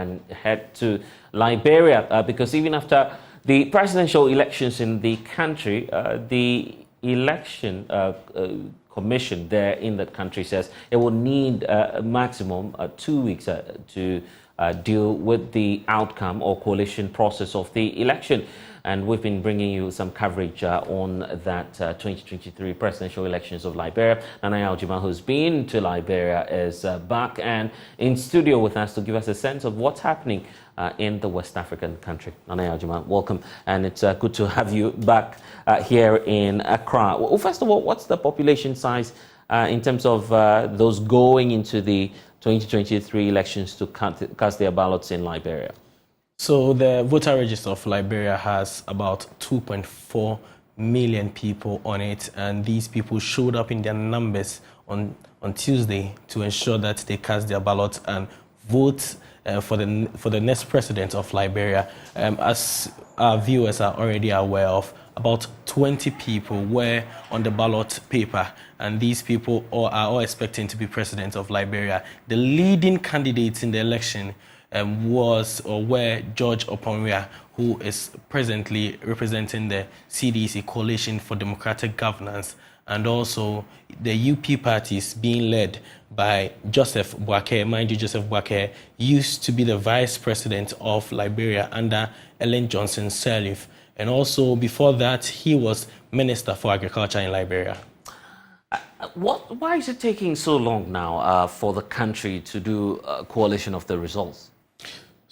and head to Liberia because even after the presidential elections in the country, the election commission there in that country says it will need a maximum 2 weeks to deal with the outcome or coalition process of the election. And we've been bringing you some coverage on that 2023 presidential elections of Liberia. Nana Aljima, who's been to Liberia, is back and in studio with us to give us a sense of what's happening in the West African country. Nana Aljima, welcome. And it's good to have you back here in Accra. Well, first of all, what's the population size in terms of those going into the 2023 elections to cast their ballots in Liberia? So the voter register of Liberia has about 2.4 million people on it, and these people showed up in their numbers on Tuesday to ensure that they cast their ballots and vote for the next president of Liberia. As our viewers are already aware of, about 20 people were on the ballot paper, and these people are all expecting to be president of Liberia. The leading candidates in the election were George Oponria, who is presently representing the CDC, Coalition for Democratic Governance, and also the UP parties being led by Joseph Boakai. Mind you, Joseph Boakai used to be the vice president of Liberia under Ellen Johnson Sirleaf. And also before that, he was Minister for Agriculture in Liberia. Why is it taking so long now for the country to do a coalition of the results?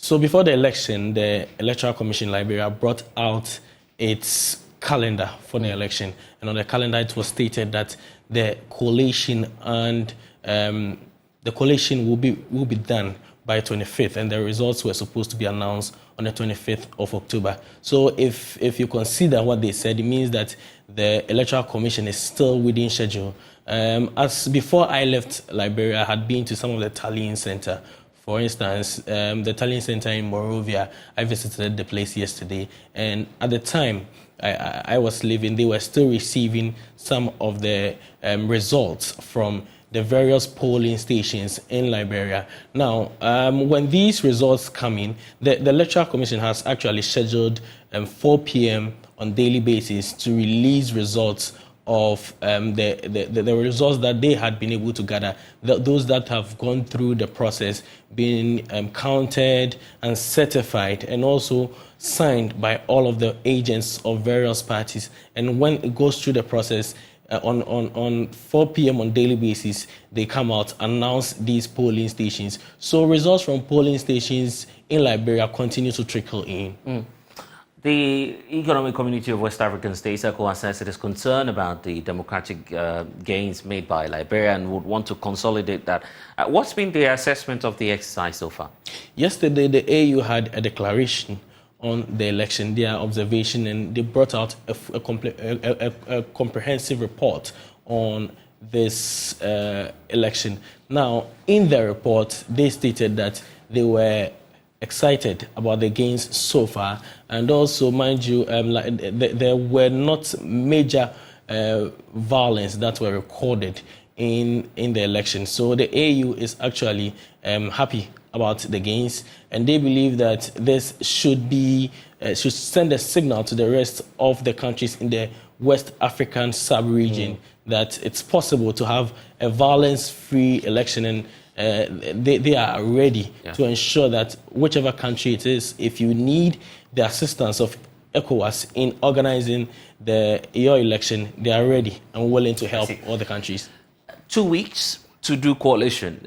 So before the election, the Electoral Commission in Liberia brought out its calendar for the election. And on the calendar, it was stated that the coalition and the coalition will be done by 25th, and the results were supposed to be announced on the 25th of October. So if you consider what they said, it means that the Electoral Commission is still within schedule. As before I left Liberia, I had been to some of the tallying center. For instance, the tallying center in Monrovia, I visited the place yesterday, and at the time I was leaving, they were still receiving some of the results from the various polling stations in Liberia. Now, when these results come in, the Electoral Commission has actually scheduled 4 p.m. on daily basis to release results of the results that they had been able to gather, those that have gone through the process, being counted and certified, and also signed by all of the agents of various parties. And when it goes through the process, on 4 p.m. on daily basis, they come out, announce these polling stations. So results from polling stations in Liberia continue to trickle in. The Economic Community of West African States, ECOWAS, says it is concerned about the democratic gains made by Liberia and would want to consolidate that. What's been the assessment of the exercise so far? Yesterday, the AU had a declaration on the election, their observation, and they brought out a comprehensive report on this election. Now, in their report, they stated that they were excited about the gains so far, and also, mind you, there were not major violence that were recorded in the election. So the AU is actually happy about the gains, and they believe that this should send a signal to the rest of the countries in the West African sub-region that it's possible to have a violence-free election, and they are ready to ensure that whichever country it is, if you need the assistance of ECOWAS in organizing your election, they are ready and willing to help all the countries. 2 weeks to do coalition.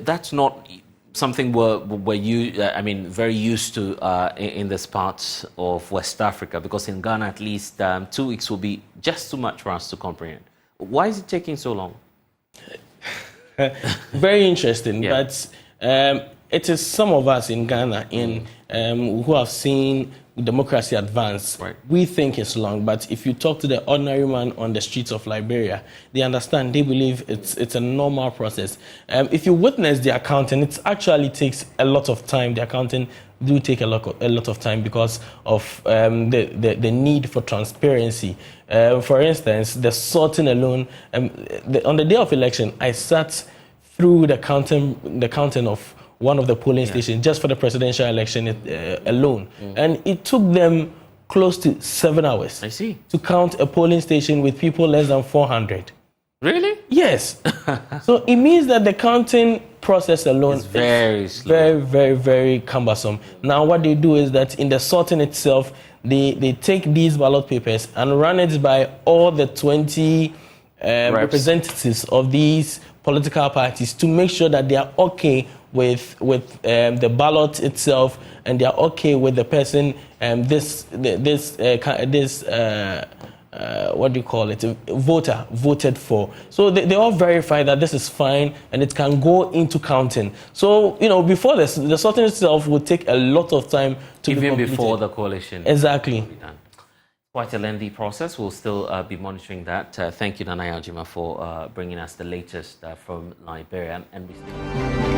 That's not something we're very used to in this part of West Africa, because in Ghana, at least, 2 weeks will be just too much for us to comprehend. Why is it taking so long? Very interesting, but it is some of us in Ghana who have seen democracy advance. Right. We think it's long, but if you talk to the ordinary man on the streets of Liberia, they understand, they believe it's a normal process. If you witness the accounting, it actually takes a lot of time. The accounting do take a lot of time because of the need for transparency. For instance, the sorting alone, on the day of election, I sat through the counting of one of the polling stations just for the presidential election alone. And it took them close to 7 hours to count a polling station with people less than 400. Really? Yes. So it means that the counting process alone is very slow. Very, very, very cumbersome. Now what they do is that in the sorting itself, they take these ballot papers and run it by all the 20 representatives of these political parties to make sure that they are okay with the ballot itself, and they are okay with the person what do you call it, voter voted for. So they all verify that this is fine and it can go into counting. So, before this, the sorting itself would take a lot of time to be completed. Even before the coalition. Exactly. Quite a lengthy process. We'll still be monitoring that. Thank you, Nana Yaujima, for bringing us the latest from Liberia. And we still